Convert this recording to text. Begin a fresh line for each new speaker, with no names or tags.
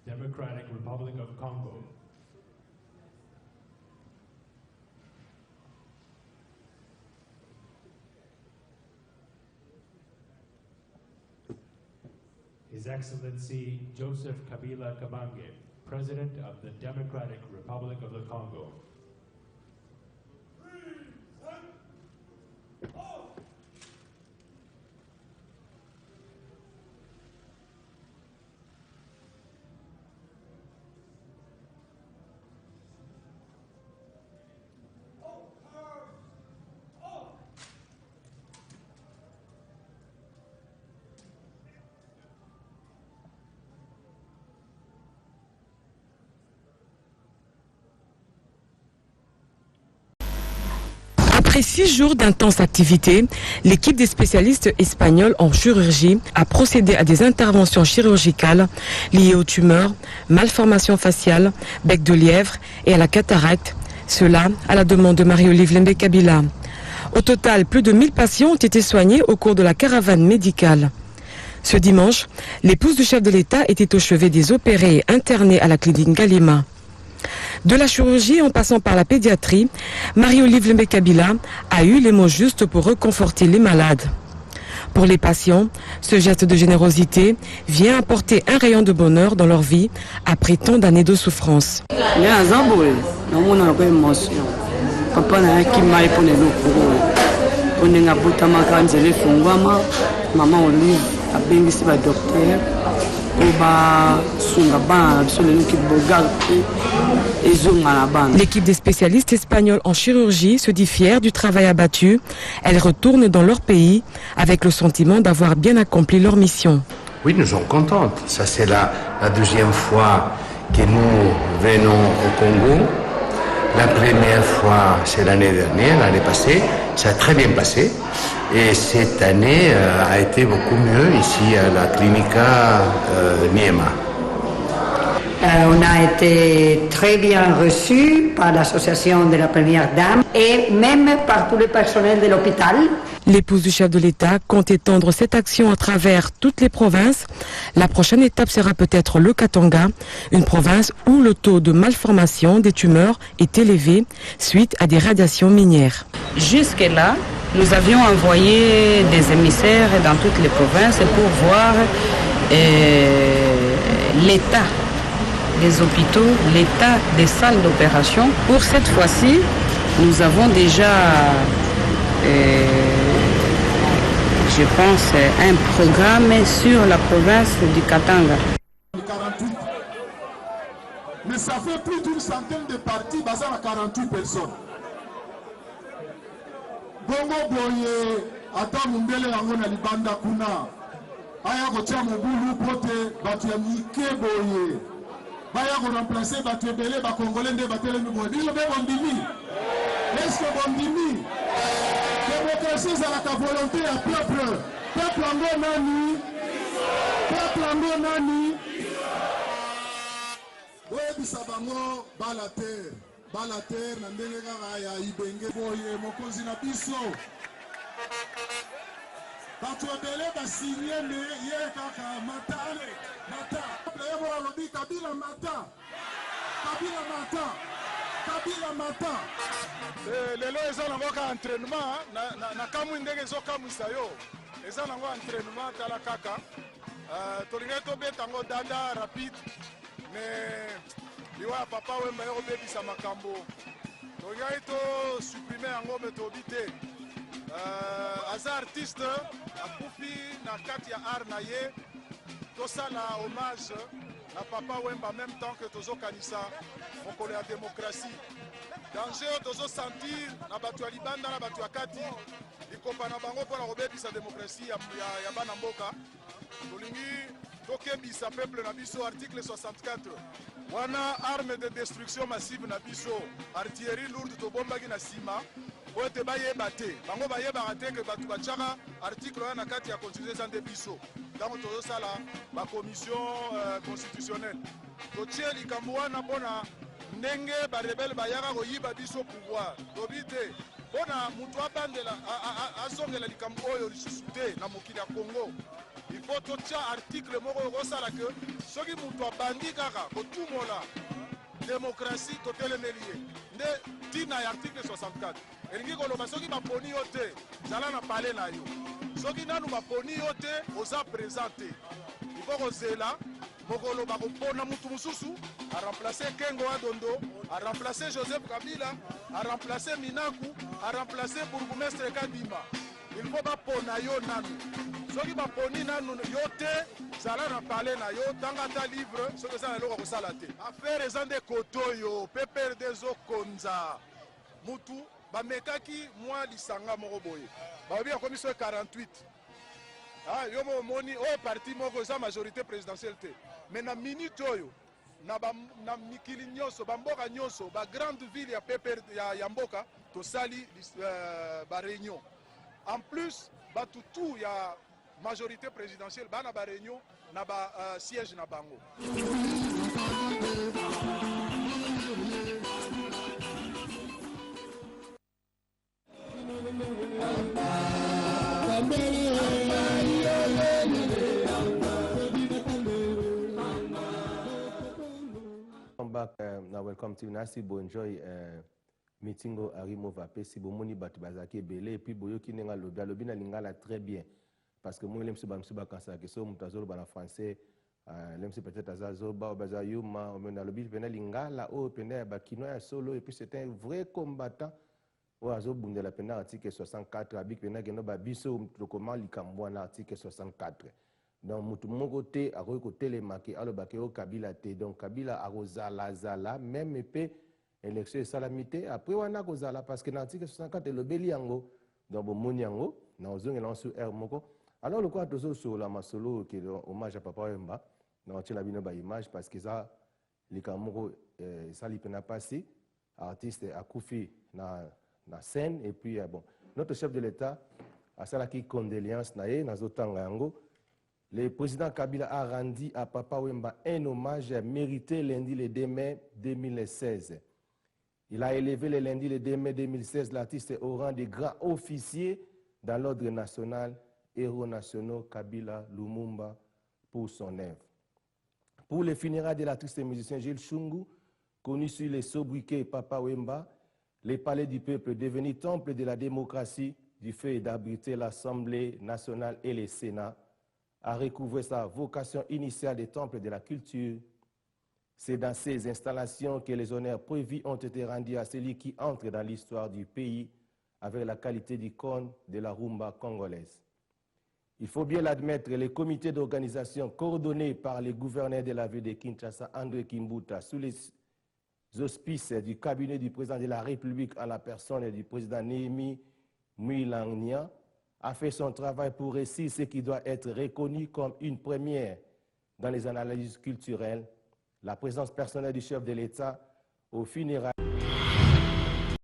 Democratic Republic of Congo. His Excellency Joseph Kabila Kabange, President of the Democratic Republic of the Congo.
Après 6 jours d'intense activité, l'équipe des spécialistes espagnols en chirurgie a procédé à des interventions chirurgicales liées aux tumeurs, malformations faciales, bec de lièvre et à la cataracte, cela à la demande de Marie-Olive Lembe-Kabila. Au total, plus de 1000 patients ont été soignés au cours de la caravane médicale. Ce dimanche, l'épouse du chef de l'État était au chevet des opérés et internés à la clinique Galima. De la chirurgie en passant par la pédiatrie, Marie-Olive Lembe-Kabila a eu les mots justes pour réconforter les malades. Pour les patients, ce geste de générosité vient apporter un rayon de bonheur dans leur vie après tant d'années de souffrance. L'équipe des spécialistes espagnols en chirurgie se dit fière du travail abattu. Elles retournent dans leur pays avec le sentiment d'avoir bien accompli leur mission.
Oui, nous sommes contentes. Ça, c'est la deuxième fois que nous venons au Congo. La première fois, c'est l'année dernière, l'année passée. Ça a très bien passé. Et cette année a été beaucoup mieux ici à la Clinica Niema.
On a été très bien reçus par l'association de la Première Dame et même par tout le personnel de l'hôpital.
L'épouse du chef de l'État compte étendre cette action à travers toutes les provinces. La prochaine étape sera peut-être le Katanga, une province où le taux de malformation des tumeurs est élevé suite à des radiations minières.
Jusque-là, nous avions envoyé des émissaires dans toutes les provinces pour voir l'état des hôpitaux, l'état des salles d'opération. Pour cette fois-ci, nous avons déjà, je pense, un programme sur la province du Katanga.
48. Mais ça fait plus d'une centaine de partis basés à 48 personnes. Bongo boye ata mundele yango na libanda kuna aya kotia mobulu pote batu ya mike boye baya ko remplacer batu ebele ba congolais nde batelemi boye biso be bondimi est-ce que bondimi démocratie ezalaka volonté ya peuple yango nani boyebisa bango bala terre na ndenge kaka ya ibenge boye mokonzi na biso bato ebele basinye me ye kaka mata yebo alobi kabila mata lelo eza nango ka entraînement na kamwi ndenge ezokamwisa yo eza nango entraînement tala kaka tolingai tobeta yango danda rapide mais liwa ya papa wemba ye kobebisa makambo tolingai tosupprime yango me tobi te aza artiste akufi na kati ya art na ye tosala hommage na papa wemba en même temps que tozokanisa mokolo ya démocratie danger oyo tozosentir na bato ya libanda na bato ya kati likopa na bango mpona kobebisa démocratie ya bana mboka tolingi tokebisa peuple na biso article 64 wana arme de destruction massive na biso artillerie lourde tobombaki na nsima po ete bayeba te bango bayebaka te ke bato batiaka article wana na kati ya constitution eza nde biso ntango tozosala bakommission constitutionnelle totie likambo wana mpona ndenge barebele bayaka koyiba biso pouvoir tobi te mpona moto abandela azongela likambo oyo lisusu te na mokili ya Congo il faut totia article moko okosala ke soki moto abandi kaka kotumola démocratie totelemeli ye nde ntina ya article 64 elingi koloba soki baponi yo te zala na pale na yo soki nanu baponi yo te oza présent te ifo kozela mokolo bakopona mutu mosusu aremplace Kengo Adondo, aremplace Joseph Kabila, aremplace Minaku, aremplace bourgmestre Kadima. Il faut bapona yo nanu soki baponi nanu yo te zala na pale na yo tanga ta livre soki eza na eloko kosala te affaire eza nde kotoyo PPRD ezokonza mutu bamekaki mwa lisanga moko boye baobi akomi so 48 yo momoni oyo parti moko eza majorité présidentielle te mais na minute oyo na mikili nyonso bamboka nyonso bagrande ville ya PPRD ya mboka tosali baréunion en plus batu tout ya majorité présidentielle bana baréunion na siège na bango.
Welcome back. Now welcome to Nasi Bonjoy meeting Arimo Vape si bomoni batu bazaki belé et puis boyoki nenga lobi na lingala très bien parce que moi lemsi bamsuba kansa ke so mutazolo bana français lemsi peut-être azazo ba baza yuma on na lobi pena lingala o pena ba kino ya solo et puis c'était un vrai combattant o azo bundela pena article 64 abik pena keno ba biso comment likambo na article 64. Donc mutu moko te akoki kotelemaki alobaki o Kabila te donc Kabila akozala même pe élection salamité après wana kozala parce que dans l'article 64 elobeli yango donc bomoni yango na ozongela sur air moko alors le quoi tozo sur la masolo qui hommage à Papa Wemba na otela bino ba image parce que ça likamoko ça li pena passé artiste akufi na scène et puis bon notre chef de l'état a ça qui condoléances na ye nazotanga yango. Le président Kabila a rendu à Papa Wemba un hommage mérité lundi le 2 mai 2016. Il a élevé le lundi le 2 mai 2016 l'artiste au rang de grand officier dans l'ordre national, héros nationaux Kabila Lumumba pour son œuvre. Pour les funérailles de l'artiste et musicien Gilles Chungu, connu sur les sobriquets Papa Wemba, les palais du peuple devenu temple de la démocratie du fait d'abriter l'Assemblée nationale et le Sénat, a recouvré sa vocation initiale de temple de la culture. C'est dans ces installations que les honneurs prévus ont été rendus à celui qui entre dans l'histoire du pays avec la qualité d'icône de la rumba congolaise. Il faut bien l'admettre, les comités d'organisation coordonnés par les gouverneurs de la ville de Kinshasa, André Kimbuta, sous les auspices du cabinet du président de la République en la personne du président Néhémie Mwilangnia, a fait son travail pour réussir ce qui doit être reconnu comme une première dans les analyses culturelles, la présence personnelle du chef de l'État au funérailles.